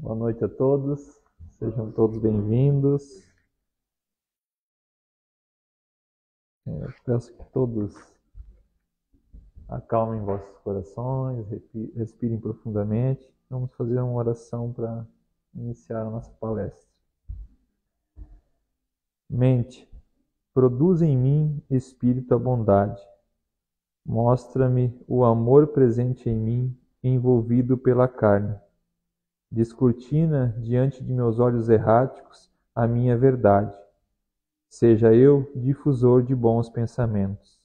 Boa noite a todos, sejam todos bem-vindos. Peço que todos acalmem vossos corações, respirem profundamente. Vamos fazer uma oração para iniciar a nossa palestra. Mente, produz em mim, Espírito, a bondade. Mostra-me o amor presente em mim, envolvido pela carne. Descortina diante de meus olhos erráticos a minha verdade. Seja eu difusor de bons pensamentos.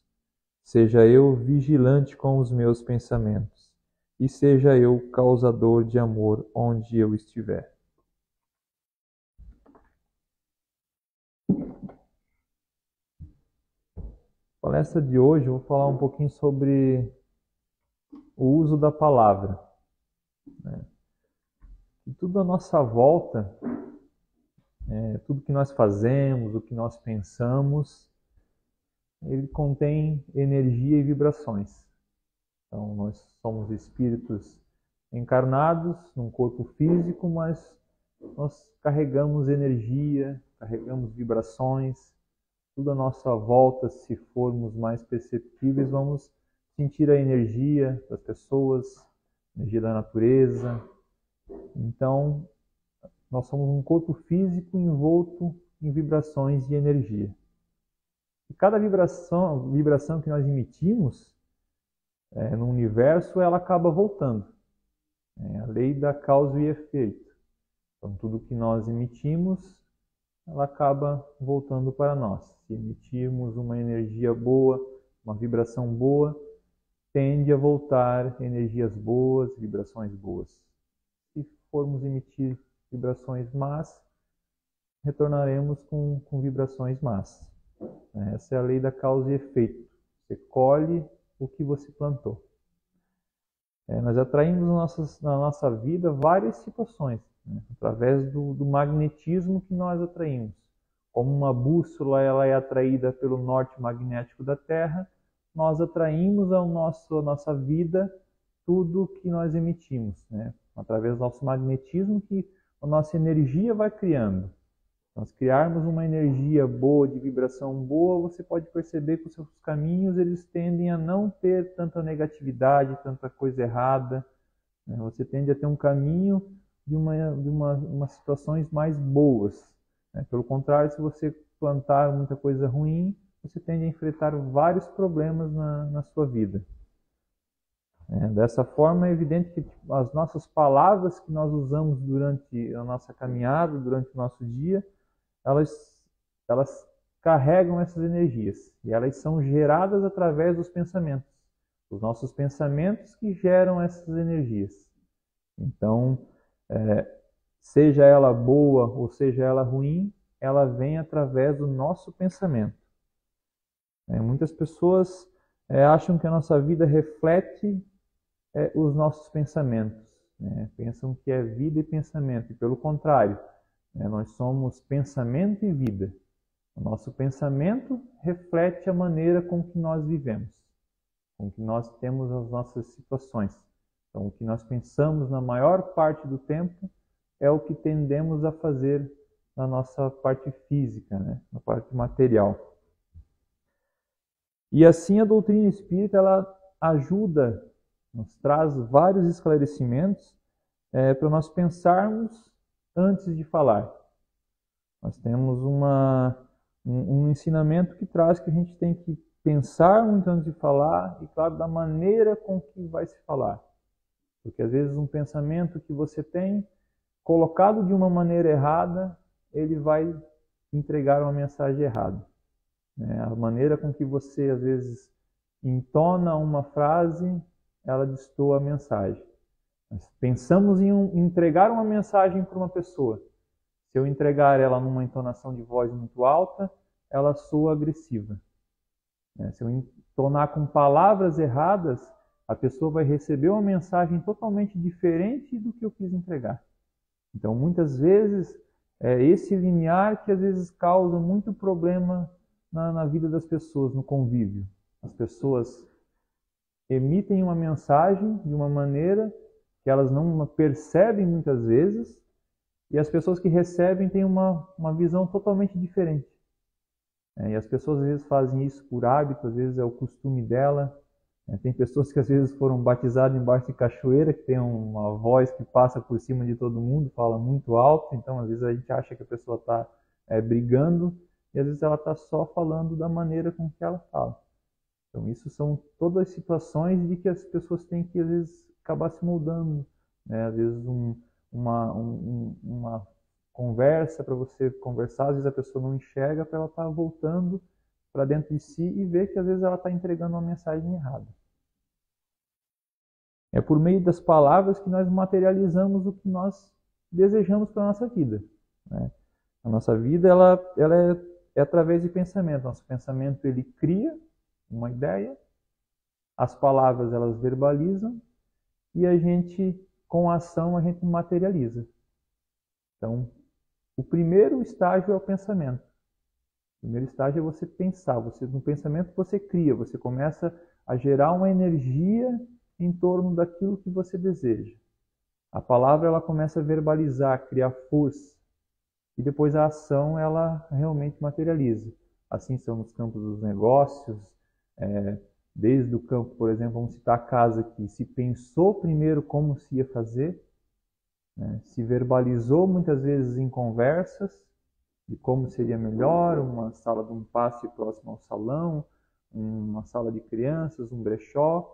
Seja eu vigilante com os meus pensamentos. E seja eu causador de amor onde eu estiver. Na palestra de hoje eu vou falar um pouquinho sobre o uso da palavra. E tudo à nossa volta, tudo que nós fazemos, o que nós pensamos, ele contém energia e vibrações. Então, nós somos espíritos encarnados num corpo físico, mas nós carregamos energia, carregamos vibrações. Tudo à nossa volta, se formos mais perceptíveis, vamos sentir a energia das pessoas, a energia da natureza. Então, nós somos um corpo físico envolto em vibrações de energia. E cada vibração que nós emitimos no universo, ela acaba voltando. É a lei da causa e efeito. Então, tudo que nós emitimos, ela acaba voltando para nós. Se emitirmos uma energia boa, uma vibração boa, tende a voltar energias boas, vibrações boas. Se formos emitir vibrações más, retornaremos com vibrações más. Essa é a lei da causa e efeito. Você colhe o que você plantou. Nós atraímos na nossa vida várias situações, através do magnetismo que nós atraímos. Como uma bússola ela é atraída pelo norte magnético da Terra, nós atraímos à nossa vida tudo que nós emitimos, através do nosso magnetismo que a nossa energia vai criando. Se nós criarmos uma energia boa, de vibração boa, você pode perceber que os seus caminhos eles tendem a não ter tanta negatividade, tanta coisa errada. Você tende a ter um caminho de umas situações mais boas. Pelo contrário, se você plantar muita coisa ruim, você tende a enfrentar vários problemas na sua vida. Dessa forma, é evidente que as nossas palavras que nós usamos durante a nossa caminhada, durante o nosso dia, elas carregam essas energias e elas são geradas através dos pensamentos. Os nossos pensamentos que geram essas energias. Então, seja ela boa ou seja ela ruim, ela vem através do nosso pensamento. Muitas pessoas acham que a nossa vida reflete os nossos pensamentos. Pensam que é vida e pensamento, e pelo contrário, nós somos pensamento e vida. O nosso pensamento reflete a maneira com que nós vivemos, com que nós temos as nossas situações. Então, o que nós pensamos na maior parte do tempo é o que tendemos a fazer na nossa parte física, na parte material. E assim a doutrina espírita ela ajuda, nos traz vários esclarecimentos para nós pensarmos antes de falar. Nós temos um ensinamento que traz que a gente tem que pensar muito antes de falar e, claro, da maneira com que vai se falar. Porque, às vezes, um pensamento que você tem, colocado de uma maneira errada, ele vai entregar uma mensagem errada. A maneira com que você, às vezes, entona uma frase, ela destoa a mensagem. Nós pensamos em entregar uma mensagem para uma pessoa. Se eu entregar ela numa entonação de voz muito alta, ela soa agressiva. Se eu entonar com palavras erradas, a pessoa vai receber uma mensagem totalmente diferente do que eu quis entregar. Então, muitas vezes, é esse limiar que às vezes causa muito problema na vida das pessoas, no convívio. As pessoas emitem uma mensagem de uma maneira que elas não percebem muitas vezes, E as pessoas que recebem têm uma visão totalmente diferente. E as pessoas às vezes fazem isso por hábito, às vezes é o costume dela. Tem pessoas que às vezes foram batizadas embaixo de cachoeira, que tem uma voz que passa por cima de todo mundo, fala muito alto, então às vezes a gente acha que a pessoa está brigando, e às vezes ela está só falando da maneira com que ela fala. Então isso são todas as situações de que as pessoas têm que às vezes acabar se moldando, né? Às vezes uma conversa para você conversar, às vezes a pessoa não enxerga, para ela estar voltando para dentro de si e ver que às vezes ela está entregando uma mensagem errada. É por meio das palavras que nós materializamos o que nós desejamos para a nossa vida, né? A nossa vida ela é através de pensamento. Nosso pensamento ele cria uma ideia, as palavras elas verbalizam e a gente, com a ação, a gente materializa. Então, o primeiro estágio é o pensamento. O primeiro estágio é você pensar. No pensamento você cria, você começa a gerar uma energia em torno daquilo que você deseja. A palavra ela começa a verbalizar, a criar força. E depois a ação ela realmente materializa. Assim são nos campos dos negócios, desde o campo, por exemplo, vamos citar a casa que se pensou primeiro como se ia fazer, né? Se verbalizou muitas vezes em conversas de como seria melhor, uma sala de um passe próximo ao salão, uma sala de crianças, um brechó.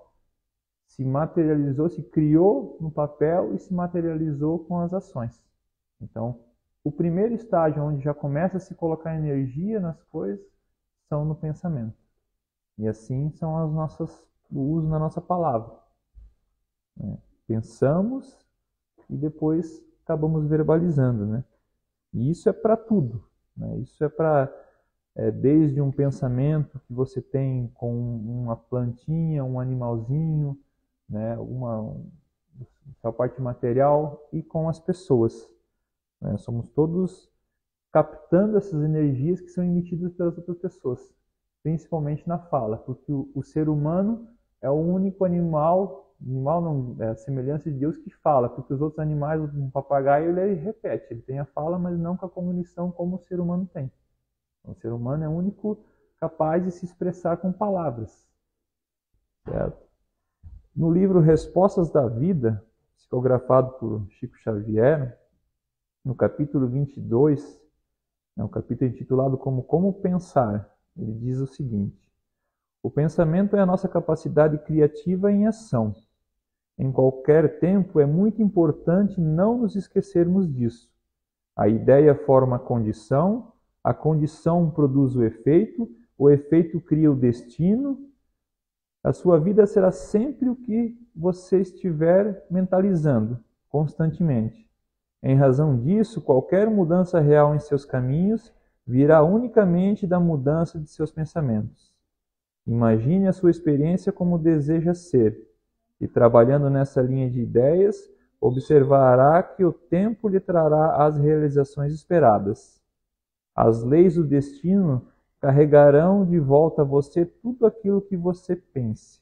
Se materializou, se criou no papel e se materializou com as ações. Então, o primeiro estágio onde já começa a se colocar energia nas coisas são no pensamento. E assim são o uso da nossa palavra. Pensamos e depois acabamos verbalizando, né? E isso é para tudo, né? Isso é para desde um pensamento que você tem com uma plantinha, um animalzinho, né? A parte material e com as pessoas. Né? Somos todos captando essas energias que são emitidas pelas outras pessoas, principalmente na fala, porque o ser humano é o único animal não, é a semelhança de Deus que fala, porque os outros animais, um papagaio, ele repete, ele tem a fala, mas não com a cognição como o ser humano tem. Então, o ser humano é o único capaz de se expressar com palavras. Certo? No livro Respostas da Vida, psicografado por Chico Xavier, no capítulo 22, é um capítulo intitulado Como Pensar, ele diz o seguinte: o pensamento é a nossa capacidade criativa em ação. Em qualquer tempo é muito importante não nos esquecermos disso. A ideia forma a condição produz o efeito cria o destino. A sua vida será sempre o que você estiver mentalizando constantemente. Em razão disso, qualquer mudança real em seus caminhos virá unicamente da mudança de seus pensamentos. Imagine a sua experiência como deseja ser, e trabalhando nessa linha de ideias, observará que o tempo lhe trará as realizações esperadas. As leis do destino carregarão de volta a você tudo aquilo que você pense.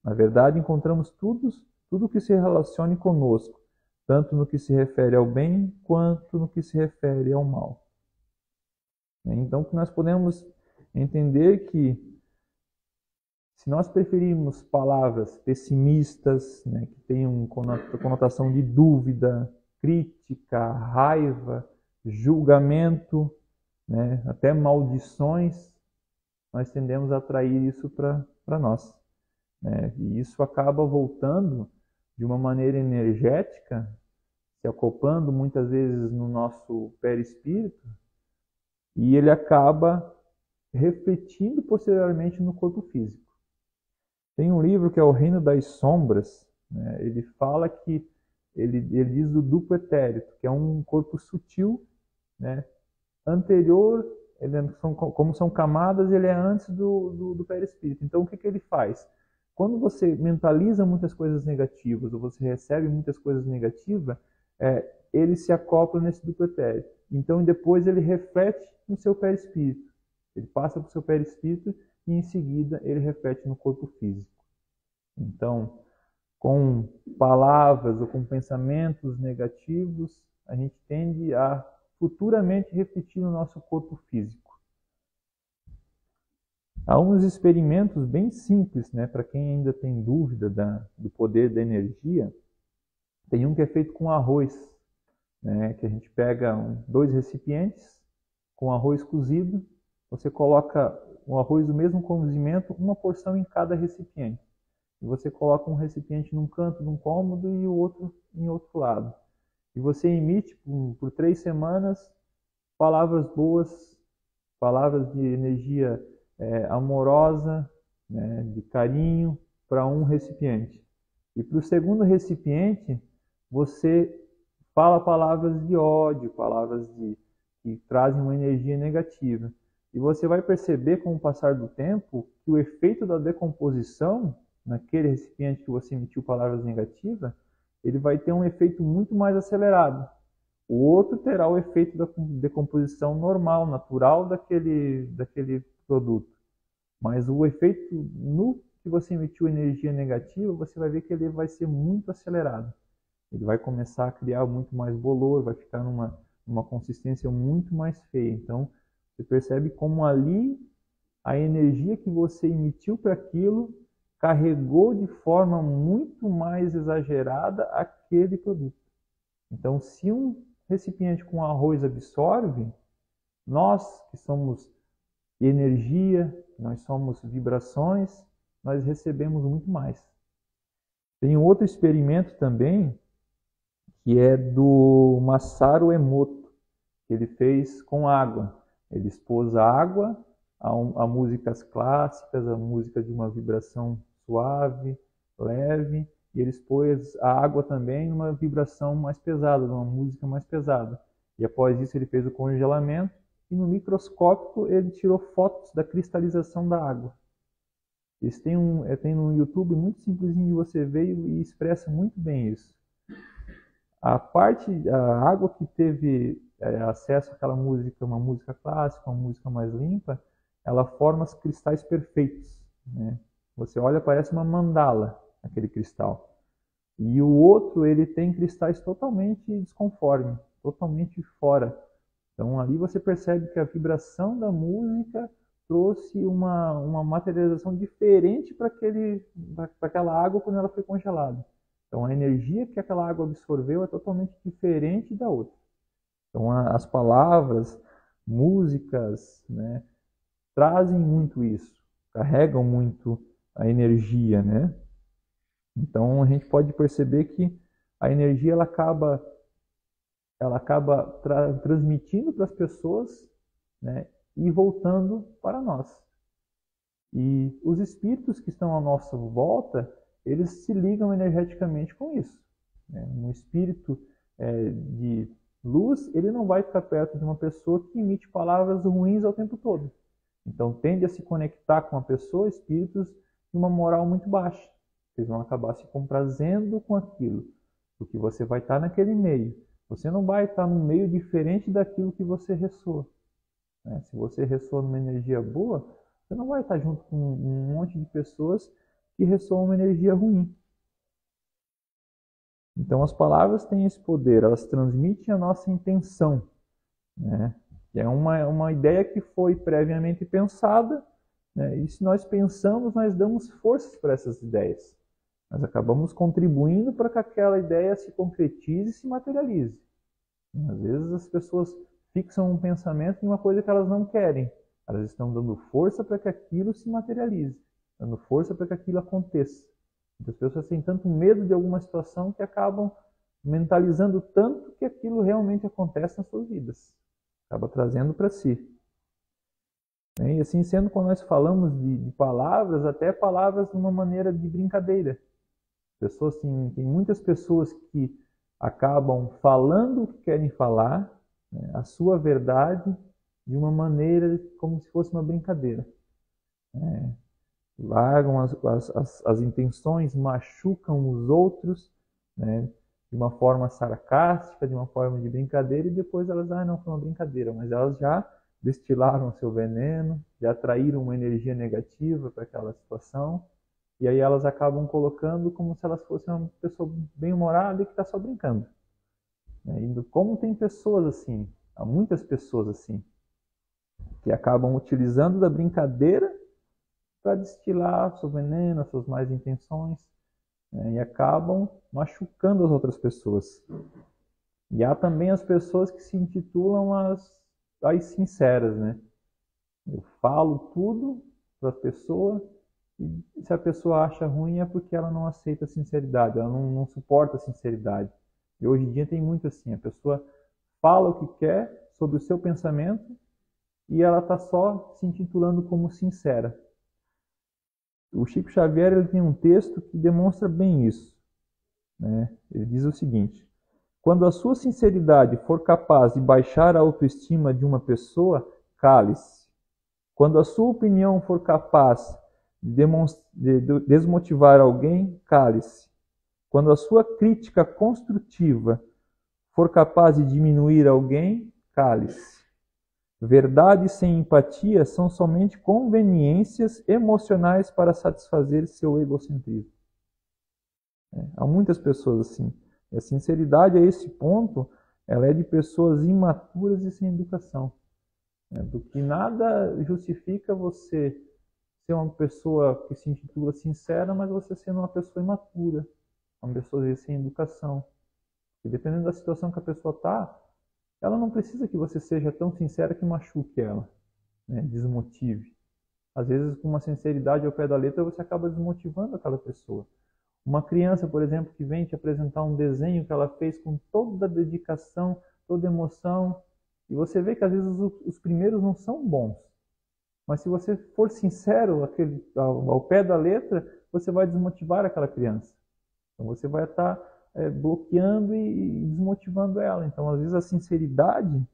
Na verdade, encontramos tudo que se relacione conosco, tanto no que se refere ao bem, quanto no que se refere ao mal. Então, nós podemos entender que se nós preferirmos palavras pessimistas, né, que tenham conotação de dúvida, crítica, raiva, julgamento, né, até maldições, nós tendemos a atrair isso para nós. Né? E isso acaba voltando de uma maneira energética, se acoplando muitas vezes no nosso perispírito, e ele acaba refletindo posteriormente no corpo físico. Tem um livro que é O Reino das Sombras, né? Ele fala que, ele diz do duplo etérico, que é um corpo sutil, né? Anterior, como são camadas, ele é antes do perispírito. Então, o que ele faz? Quando você mentaliza muitas coisas negativas, ou você recebe muitas coisas negativas, ele se acopla nesse duplo etérico. Então, depois ele reflete no seu perispírito. Ele passa para o seu perispírito e em seguida ele reflete no corpo físico. Então, com palavras ou com pensamentos negativos, a gente tende a futuramente refletir no nosso corpo físico. Há uns experimentos bem simples, né, para quem ainda tem dúvida do poder da energia. Tem um que é feito com arroz, né, que a gente pega dois recipientes com arroz cozido, você coloca o arroz do mesmo cozimento, uma porção em cada recipiente. E você coloca um recipiente num canto de um cômodo e o outro em outro lado. E você emite por 3 semanas palavras boas, palavras de energia amorosa, né, de carinho para um recipiente. E para o segundo recipiente, você fala palavras de ódio, palavras que trazem uma energia negativa. E você vai perceber com o passar do tempo que o efeito da decomposição naquele recipiente que você emitiu palavras negativas, ele vai ter um efeito muito mais acelerado. O outro terá o efeito da decomposição normal, natural daquele produto. Mas o efeito no que você emitiu energia negativa, você vai ver que ele vai ser muito acelerado. Ele vai começar a criar muito mais bolor, vai ficar numa consistência muito mais feia. Então, você percebe como ali a energia que você emitiu para aquilo carregou de forma muito mais exagerada aquele produto. Então, se um recipiente com arroz absorve, nós que somos energia, nós somos vibrações, nós recebemos muito mais. Tem um outro experimento também, que é do Masaru Emoto, que ele fez com água. Ele expôs a água a músicas clássicas, a música de uma vibração suave, leve, e ele expôs a água também numa vibração mais pesada, numa música mais pesada. E após isso ele fez o congelamento e no microscópio ele tirou fotos da cristalização da água. Eles têm no YouTube muito simplesinho de você ver e expressa muito bem isso. A água que teve acesso àquela música, uma música clássica, uma música mais limpa, ela forma os cristais perfeitos, né? Você olha, parece uma mandala, aquele cristal. E o outro, ele tem cristais totalmente desconforme, totalmente fora. Então ali você percebe que a vibração da música trouxe uma materialização diferente para aquela água quando ela foi congelada. Então a energia que aquela água absorveu é totalmente diferente da outra. Então as palavras, músicas, né, trazem muito isso, carregam muito a energia, né? Então a gente pode perceber que a energia ela acaba transmitindo para as pessoas, né, e voltando para nós. E os espíritos que estão à nossa volta, eles se ligam energeticamente com isso. Um espírito de luz, ele não vai ficar perto de uma pessoa que emite palavras ruins ao tempo todo. Então tende a se conectar com a pessoa, espíritos de uma moral muito baixa. Eles vão acabar se comprazendo com aquilo, porque você vai estar naquele meio. Você não vai estar num meio diferente daquilo que você ressoa. Se você ressoa numa energia boa, você não vai estar junto com um monte de pessoas que ressoam uma energia ruim. Então as palavras têm esse poder, elas transmitem a nossa intenção, né? É uma ideia que foi previamente pensada, né? E se nós pensamos, nós damos forças para essas ideias. Nós acabamos contribuindo para que aquela ideia se concretize e se materialize. Às vezes as pessoas fixam um pensamento em uma coisa que elas não querem. Elas estão dando força para que aquilo se materialize, dando força para que aquilo aconteça. As pessoas têm tanto medo de alguma situação que acabam mentalizando tanto que aquilo realmente acontece nas suas vidas. Acaba trazendo para si. E assim sendo, quando nós falamos de palavras, até palavras de uma maneira de brincadeira. Tem muitas pessoas que acabam falando o que querem falar, né, a sua verdade, de uma maneira como se fosse uma brincadeira. Largam as intenções, machucam os outros, né, de uma forma sarcástica, de uma forma de brincadeira, e depois elas, não foi uma brincadeira, mas elas já destilaram seu veneno, já atraíram uma energia negativa para aquela situação, e aí elas acabam colocando como se elas fossem uma pessoa bem-humorada e que está só brincando. E como tem pessoas assim, há muitas pessoas assim, que acabam utilizando da brincadeira para destilar seu veneno, as suas más intenções, né? E acabam machucando as outras pessoas. E há também as pessoas que se intitulam as sinceras, né? Eu falo tudo para a pessoa e se a pessoa acha ruim é porque ela não aceita a sinceridade, ela não suporta a sinceridade. E hoje em dia tem muito assim, a pessoa fala o que quer sobre o seu pensamento e ela está só se intitulando como sincera. O Chico Xavier ele tem um texto que demonstra bem isso, né? Ele diz o seguinte: quando a sua sinceridade for capaz de baixar a autoestima de uma pessoa, cale-se. Quando a sua opinião for capaz de desmotivar alguém, cale-se. Quando a sua crítica construtiva for capaz de diminuir alguém, cale-se. Verdade sem empatia são somente conveniências emocionais para satisfazer seu egocentrismo. Há muitas pessoas assim. E a sinceridade a esse ponto, ela é de pessoas imaturas e sem educação. Porque nada justifica você ser uma pessoa que se intitula sincera, mas você sendo uma pessoa imatura, uma pessoa sem educação. E dependendo da situação que a pessoa está, ela não precisa que você seja tão sincera que machuque ela, né? Desmotive. Às vezes, com uma sinceridade ao pé da letra, você acaba desmotivando aquela pessoa. Uma criança, por exemplo, que vem te apresentar um desenho que ela fez com toda a dedicação, toda a emoção, e você vê que às vezes os primeiros não são bons. Mas se você for sincero ao pé da letra, você vai desmotivar aquela criança. Então você vai estar bloqueando e desmotivando ela. Então, às vezes, a sinceridade,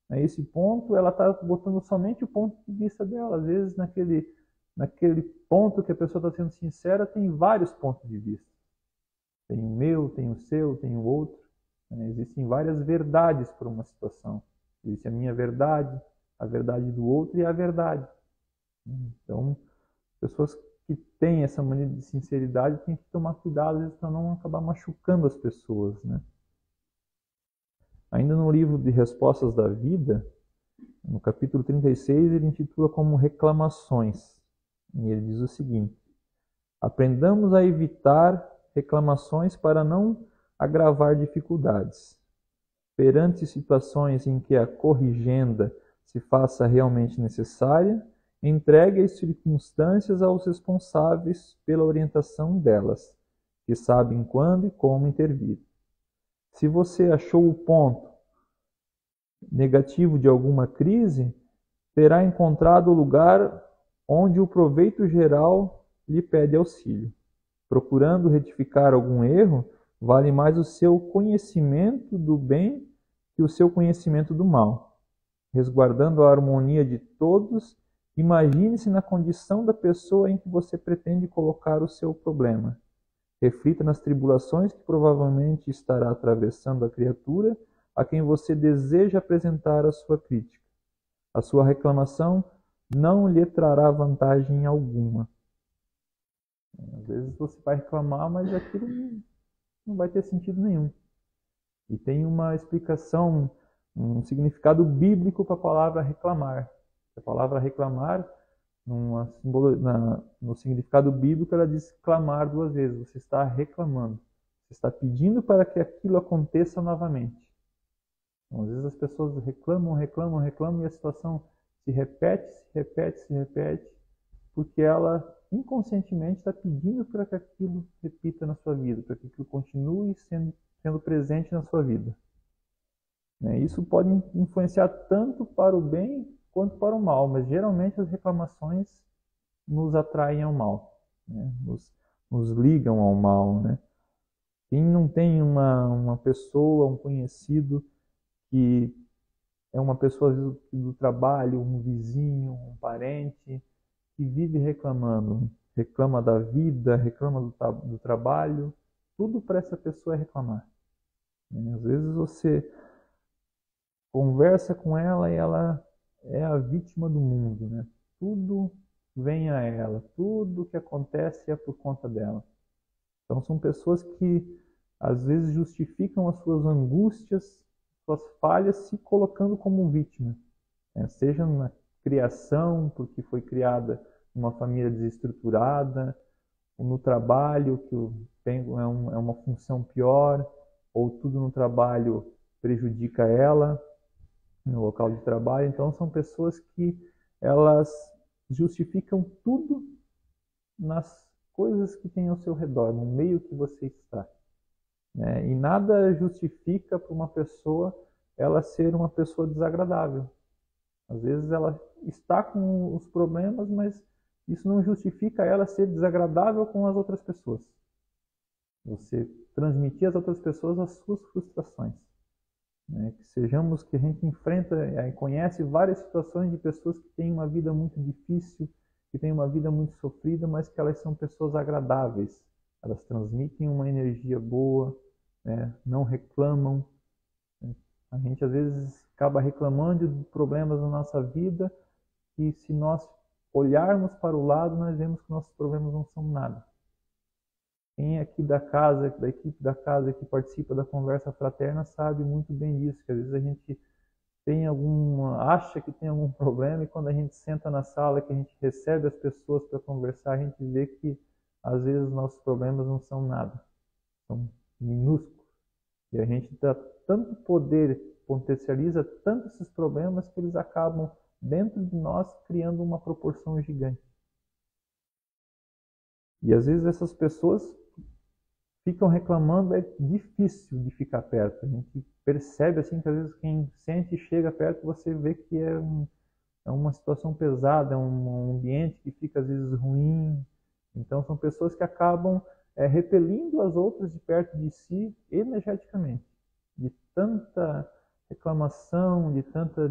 a esse ponto, ela está botando somente o ponto de vista dela. Às vezes, naquele ponto que a pessoa está sendo sincera, tem vários pontos de vista. Tem o meu, tem o seu, tem o outro. Né? Existem várias verdades para uma situação. Existe a minha verdade, a verdade do outro e a verdade. Então, pessoas que têm essa maneira de sinceridade têm que tomar cuidado para não acabar machucando as pessoas, né? Ainda no livro de Respostas da Vida, no capítulo 36, ele intitula como Reclamações. E ele diz o seguinte: aprendamos a evitar reclamações para não agravar dificuldades. Perante situações em que a corrigenda se faça realmente necessária, entregue as circunstâncias aos responsáveis pela orientação delas, que sabem quando e como intervir. Se você achou o ponto negativo de alguma crise, terá encontrado o lugar onde o proveito geral lhe pede auxílio. Procurando retificar algum erro, vale mais o seu conhecimento do bem que o seu conhecimento do mal. Resguardando a harmonia de todos, imagine-se na condição da pessoa em que você pretende colocar o seu problema. Reflita nas tribulações que provavelmente estará atravessando a criatura a quem você deseja apresentar a sua crítica. A sua reclamação não lhe trará vantagem alguma. Às vezes você vai reclamar, mas aquilo não vai ter sentido nenhum. E tem uma explicação, um significado bíblico para a palavra reclamar. A palavra reclamar, no significado bíblico, ela diz clamar duas vezes. Você está reclamando. Você está pedindo para que aquilo aconteça novamente. Então, às vezes as pessoas reclamam e a situação se repete, porque ela inconscientemente está pedindo para que aquilo repita na sua vida, para que aquilo continue sendo presente na sua vida. Isso pode influenciar tanto para o bem quanto para o mal, mas geralmente as reclamações nos atraem ao mal, né? nos ligam ao mal. Né? Quem não tem uma pessoa, um conhecido que é uma pessoa do trabalho, um vizinho, um parente, que vive reclamando, reclama da vida, reclama do trabalho, tudo para essa pessoa é reclamar. Às vezes você conversa com ela e ela é a vítima do mundo, né? Tudo vem a ela, tudo que acontece é por conta dela. Então são pessoas que às vezes justificam as suas angústias suas falhas se colocando como vítima, seja na criação, porque foi criada numa família desestruturada, ou no trabalho, que é uma função pior, ou tudo no trabalho prejudica ela, no local de trabalho. Então são pessoas que elas justificam tudo nas coisas que tem ao seu redor, no meio que você está. E nada justifica para uma pessoa ela ser uma pessoa desagradável. Às vezes ela está com os problemas, mas isso não justifica ela ser desagradável com as outras pessoas. Você transmitir às outras pessoas as suas frustrações. Que sejamos que a gente enfrenta e conhece várias situações de pessoas que têm uma vida muito difícil, que têm uma vida muito sofrida, mas que elas são pessoas agradáveis. Elas transmitem uma energia boa, não reclamam. A gente às vezes acaba reclamando de problemas na nossa vida e se nós olharmos para o lado, nós vemos que nossos problemas não são nada. Quem é aqui da equipe da casa que participa da conversa fraterna sabe muito bem disso, que às vezes a gente acha que tem algum problema e quando a gente senta na sala, que a gente recebe as pessoas para conversar, a gente vê que às vezes nossos problemas não são nada, são minúsculos. E a gente dá tanto poder, potencializa tanto esses problemas que eles acabam dentro de nós criando uma proporção gigante. E às vezes essas pessoas ficam reclamando, é difícil de ficar perto. A gente percebe assim que às vezes quem sente e chega perto, você vê que é uma situação pesada, é um ambiente que fica às vezes ruim. Então são pessoas que acabam repelindo as outras de perto de si energeticamente. De tanta reclamação, de tanta...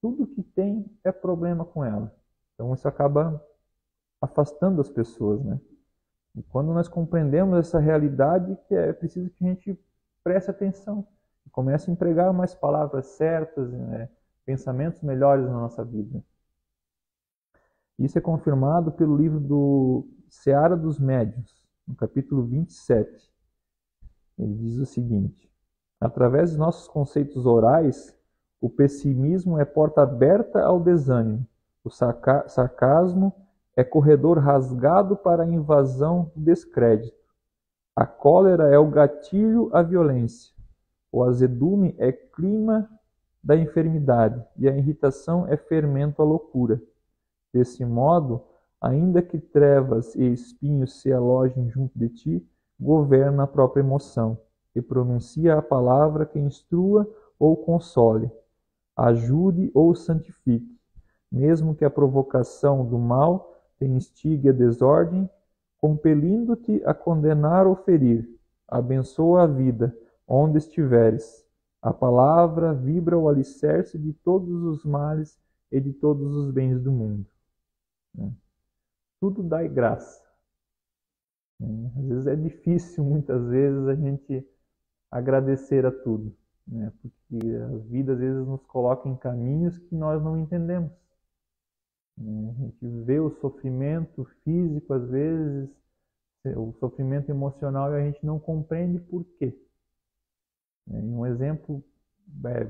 tudo que tem é problema com ela. Então isso acaba afastando as pessoas, né? E quando nós compreendemos essa realidade, que é preciso que a gente preste atenção e comece a empregar mais palavras certas, pensamentos melhores na nossa vida. Isso é confirmado pelo livro do Seara dos Médiuns, no capítulo 27. Ele diz o seguinte: através de nossos conceitos orais, o pessimismo é porta aberta ao desânimo, o sarcasmo é corredor rasgado para a invasão do descrédito. A cólera é o gatilho à violência. O azedume é clima da enfermidade e a irritação é fermento à loucura. Desse modo, ainda que trevas e espinhos se alojem junto de ti, governa a própria emoção e pronuncia a palavra que instrua ou console, ajude ou santifique, mesmo que a provocação do mal te instigue a desordem, compelindo-te a condenar ou ferir. Abençoa a vida, onde estiveres. A palavra vibra o alicerce de todos os males e de todos os bens do mundo. Tudo dai graça. Às vezes é difícil, muitas vezes, a gente agradecer a tudo, porque a vida às vezes nos coloca em caminhos que nós não entendemos. A gente vê o sofrimento físico, às vezes, o sofrimento emocional, e a gente não compreende por quê. Um exemplo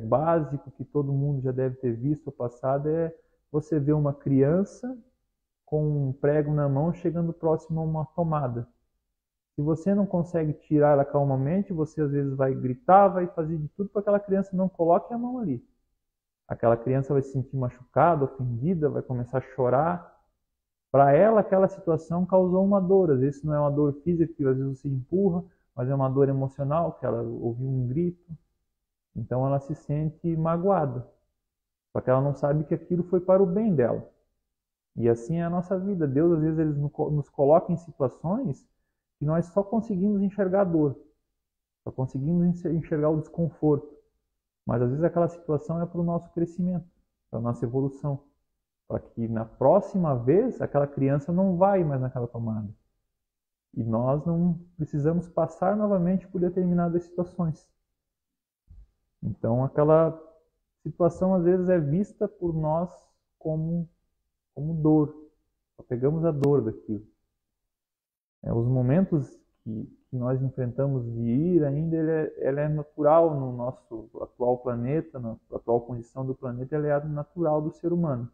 básico que todo mundo já deve ter visto no passado é você ver uma criança com um prego na mão chegando próximo a uma tomada. Se você não consegue tirar ela calmamente, você às vezes vai gritar, vai fazer de tudo para que aquela criança não coloque a mão ali. Aquela criança vai se sentir machucada, ofendida, vai começar a chorar. Para ela, aquela situação causou uma dor. Às vezes não é uma dor física, que às vezes você empurra, mas é uma dor emocional, que ela ouviu um grito. Então ela se sente magoada. Só que ela não sabe que aquilo foi para o bem dela. E assim é a nossa vida. Deus, às vezes, ele nos coloca em situações que nós só conseguimos enxergar a dor. Só conseguimos enxergar o desconforto. Mas às vezes aquela situação é para o nosso crescimento, para a nossa evolução. Para que na próxima vez aquela criança não vai mais naquela tomada. E nós não precisamos passar novamente por determinadas situações. Então aquela situação às vezes é vista por nós como dor. Só pegamos a dor daquilo. Os momentos que que nós enfrentamos de ira ainda, ela é natural no nosso atual planeta, na atual condição do planeta, ela é natural do ser humano.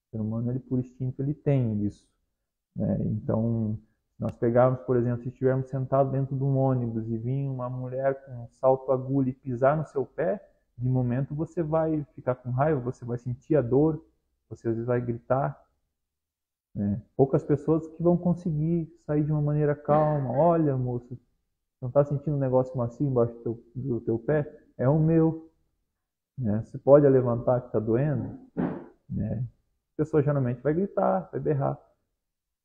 O ser humano, ele, por instinto, ele tem isso, né? Então, se nós pegarmos, por exemplo, se estivermos sentados dentro de um ônibus e vir uma mulher com um salto agulha e pisar no seu pé, de momento você vai ficar com raiva, você vai sentir a dor, você às vezes vai gritar, né? Poucas pessoas que vão conseguir sair de uma maneira calma. Olha, moço, não está sentindo um negócio macio embaixo do teu pé? É o meu, né? Você pode levantar que está doendo, né? A pessoa geralmente vai gritar, vai berrar.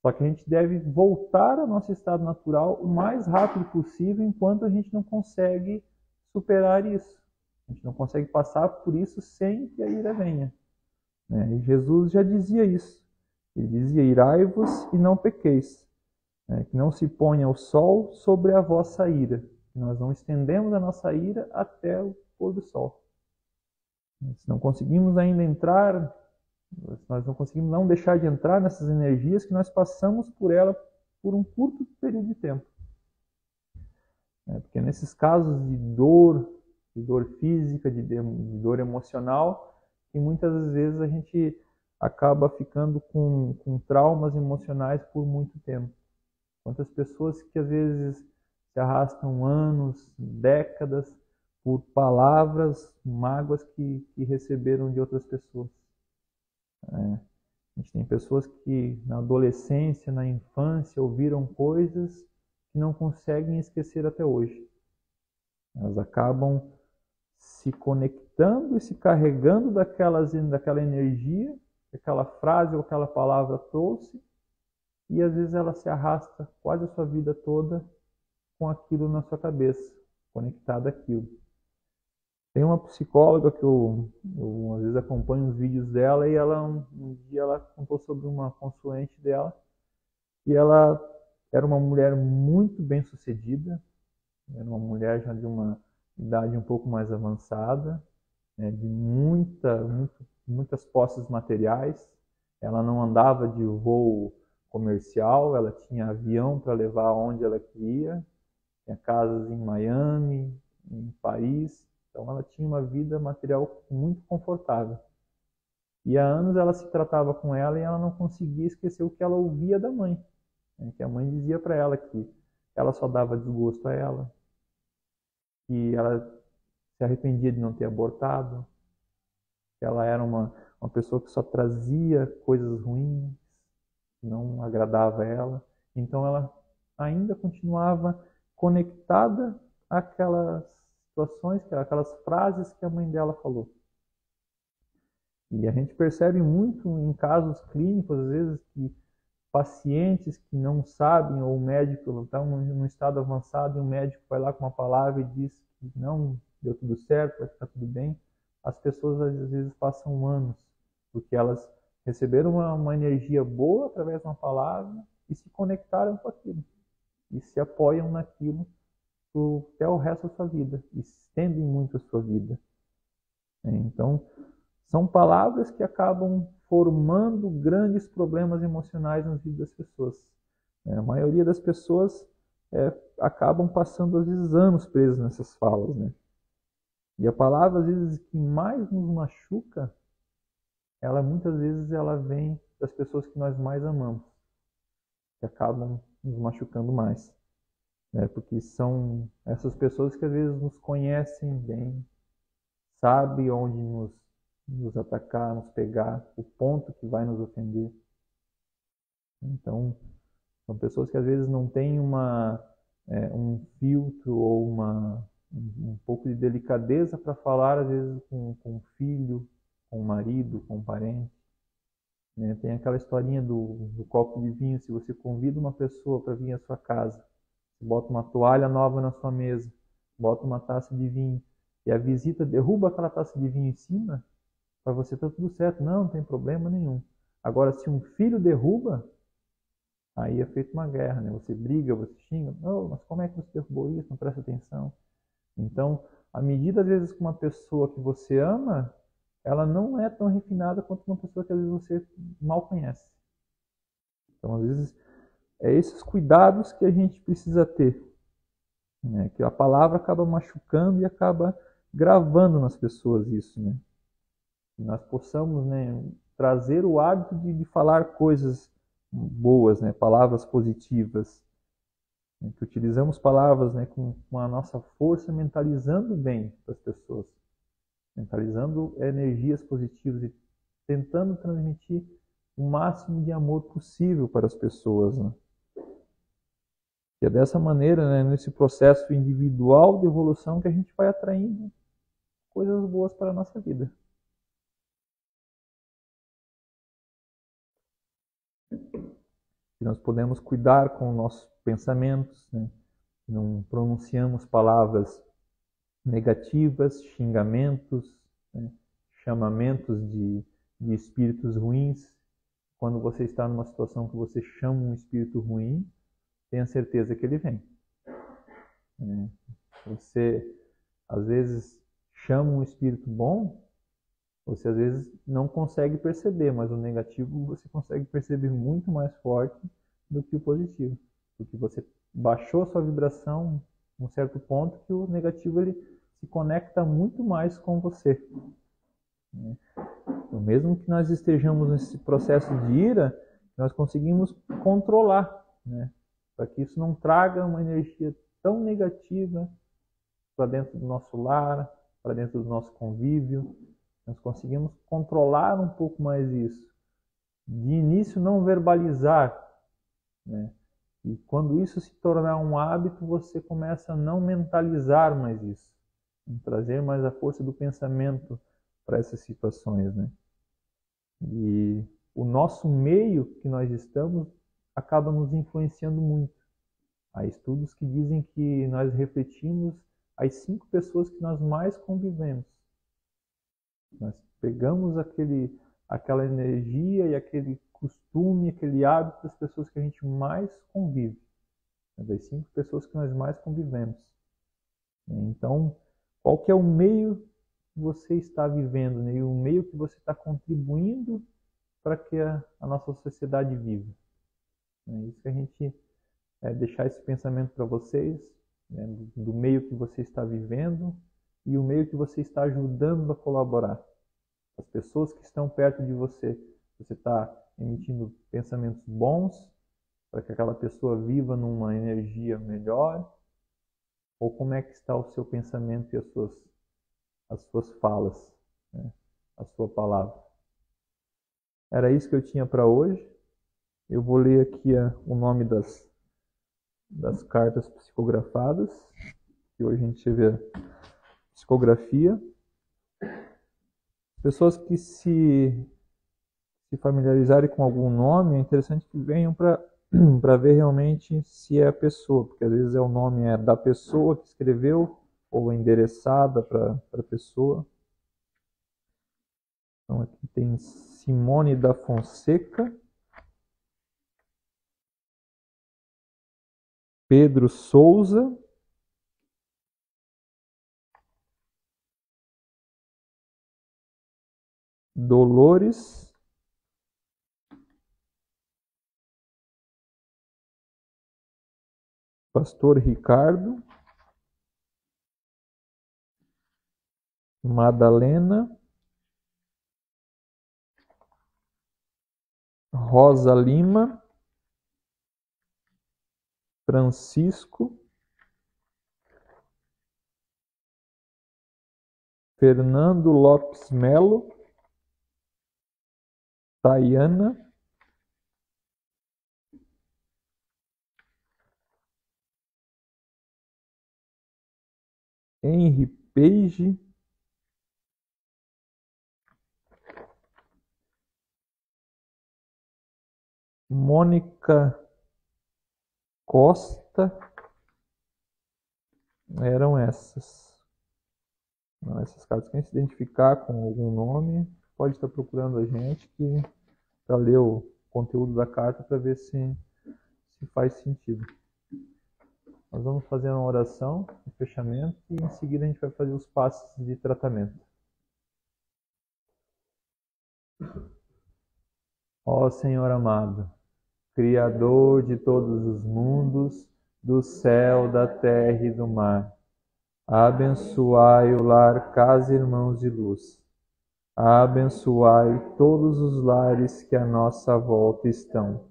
Só que a gente deve voltar ao nosso estado natural o mais rápido possível, enquanto a gente não consegue superar isso. A gente não consegue passar por isso sem que a ira venha, né? E Jesus já dizia isso. Ele dizia: irai-vos e não pequeis, né? Que não se ponha o sol sobre a vossa ira, que nós não estendemos a nossa ira até o pôr do sol. Se não conseguimos ainda entrar, nós não conseguimos não deixar de entrar nessas energias, que nós passamos por ela por um curto período de tempo. Porque nesses casos de dor física, de dor emocional, que muitas vezes a gente acaba ficando com traumas emocionais por muito tempo. Quantas pessoas que às vezes se arrastam anos, décadas, por palavras, mágoas que receberam de outras pessoas. A gente tem pessoas que na adolescência, na infância, ouviram coisas que não conseguem esquecer até hoje. Elas acabam se conectando e se carregando daquela energia que aquela frase ou aquela palavra trouxe, e às vezes ela se arrasta quase a sua vida toda com aquilo na sua cabeça, conectada àquilo. Tem uma psicóloga que eu às vezes acompanho os vídeos dela, e ela um dia ela contou sobre uma consulente dela, e ela era uma mulher muito bem sucedida, era uma mulher já de uma idade um pouco mais avançada, né, de muitas posses materiais. Ela não andava de voo comercial, ela tinha avião para levar onde ela queria, tinha casas em Miami, em Paris. Então ela tinha uma vida material muito confortável. E há anos ela se tratava com ela e ela não conseguia esquecer o que ela ouvia da mãe, né? Que a mãe dizia para ela que ela só dava desgosto a ela, que ela se arrependia de não ter abortado, que ela era uma pessoa que só trazia coisas ruins, que não agradava a ela. Então ela ainda continuava conectada àquelas situações, aquelas frases que a mãe dela falou. E a gente percebe muito em casos clínicos, às vezes, que pacientes que não sabem, ou o médico está num estado avançado e o médico vai lá com uma palavra e diz que não, deu tudo certo, vai ficar tudo bem. As pessoas às vezes passam anos, porque elas receberam uma energia boa através de uma palavra e se conectaram com aquilo, e se apoiam naquilo até o resto da sua vida, e estendem muito a sua vida. Então, são palavras que acabam formando grandes problemas emocionais nas vidas das pessoas. A maioria das pessoas acabam passando, às vezes, anos presos nessas falas, né? E a palavra, às vezes, que mais nos machuca, muitas vezes ela vem das pessoas que nós mais amamos, que acabam nos machucando mais. Porque são essas pessoas que às vezes nos conhecem bem, sabem onde nos atacar, nos pegar, o ponto que vai nos ofender. Então, são pessoas que às vezes não têm um filtro ou um pouco de delicadeza para falar, às vezes, com um filho, com um marido, com um parente. Tem aquela historinha do copo de vinho. Se você convida uma pessoa para vir à sua casa, você bota uma toalha nova na sua mesa, bota uma taça de vinho, e a visita derruba aquela taça de vinho em cima, para você está tudo certo, não tem problema nenhum. Agora, se um filho derruba, aí é feito uma guerra, né? Você briga, você xinga, não, mas como é que você derrubou isso? Não presta atenção. Então, à medida, às vezes, que uma pessoa que você ama, ela não é tão refinada quanto uma pessoa que às vezes você mal conhece. Então, às vezes, é esses cuidados que a gente precisa ter, né? Que a palavra acaba machucando e acaba gravando nas pessoas isso, né? Que nós possamos, né, trazer o hábito de falar coisas boas, né? Palavras positivas, né? Que utilizamos palavras, né, com a nossa força, mentalizando bem para as pessoas, mentalizando energias positivas e tentando transmitir o máximo de amor possível para as pessoas, né? E é dessa maneira, né, nesse processo individual de evolução, que a gente vai atraindo coisas boas para a nossa vida. E nós podemos cuidar com os nossos pensamentos, né? Não pronunciamos palavras negativas, xingamentos, né? Chamamentos de espíritos ruins. Quando você está numa situação que você chama um espírito ruim, tenha certeza que ele vem. Você, às vezes, chama um espírito bom, você às vezes não consegue perceber, mas o negativo você consegue perceber muito mais forte do que o positivo. Porque você baixou a sua vibração em um certo ponto que o negativo ele se conecta muito mais com você. Então, mesmo que nós estejamos nesse processo de ira, nós conseguimos controlar, né? Para que isso não traga uma energia tão negativa para dentro do nosso lar, para dentro do nosso convívio. Nós conseguimos controlar um pouco mais isso. De início, não verbalizar, né? E quando isso se tornar um hábito, você começa a não mentalizar mais isso, trazer mais a força do pensamento para essas situações, né? E o nosso meio que nós estamos acaba nos influenciando muito. Há estudos que dizem que nós refletimos as 5 pessoas que nós mais convivemos. Nós pegamos aquela energia e aquele costume, aquele hábito das pessoas que a gente mais convive. Das 5 pessoas que nós mais convivemos. Então, qual que é o meio que você está vivendo, né? E o meio que você está contribuindo para que a nossa sociedade viva? É isso que a gente deixar esse pensamento para vocês, né? Do meio que você está vivendo e o meio que você está ajudando a colaborar. As pessoas que estão perto de você, você está emitindo pensamentos bons para que aquela pessoa viva numa energia melhor? Ou como é que está o seu pensamento e as suas falas, né? A sua palavra? Era isso que eu tinha para hoje. Eu vou ler aqui o nome das cartas psicografadas, que hoje a gente vê a psicografia. Pessoas que se familiarizarem com algum nome, é interessante que venham para ver realmente se é a pessoa, porque às vezes o nome é da pessoa que escreveu ou é endereçada para a pessoa. Então aqui tem Simone da Fonseca, Pedro Souza, Dolores, Pastor Ricardo, Madalena, Rosa Lima, Francisco, Fernando Lopes Melo, Tayana, Henry Page, Mônica Costa. Eram essas. Essas cartas, quem se identificar com algum nome pode estar procurando a gente para ler o conteúdo da carta para ver se faz sentido. Nós vamos fazer uma oração de fechamento e em seguida a gente vai fazer os passos de tratamento. Ó Senhor amado, Criador de todos os mundos, do céu, da terra e do mar. Abençoai o lar, casa, irmãos de luz. Abençoai todos os lares que à nossa volta estão.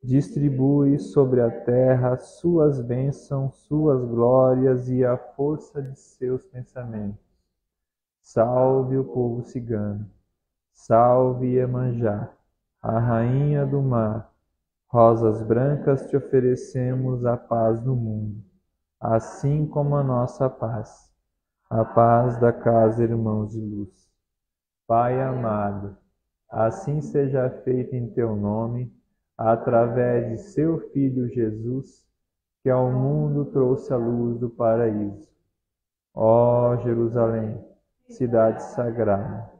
Distribui sobre a terra suas bênçãos, suas glórias e a força de seus pensamentos. Salve o povo cigano. Salve Iemanjá, a rainha do mar. Rosas brancas te oferecemos a paz do mundo, assim como a nossa paz, a paz da casa Irmãos de Luz. Pai amado, assim seja feito em teu nome, através de seu Filho Jesus, que ao mundo trouxe a luz do paraíso. Ó Jerusalém, cidade sagrada,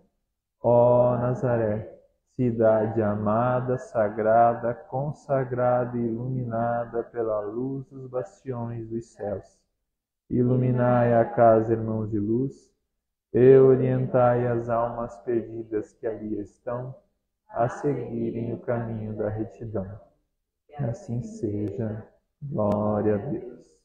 ó Nazaré, cidade amada, sagrada, consagrada e iluminada pela luz dos bastiões dos céus. Iluminai a casa, irmãos de luz, e orientai as almas perdidas que ali estão a seguirem o caminho da retidão. Assim seja. Glória a Deus.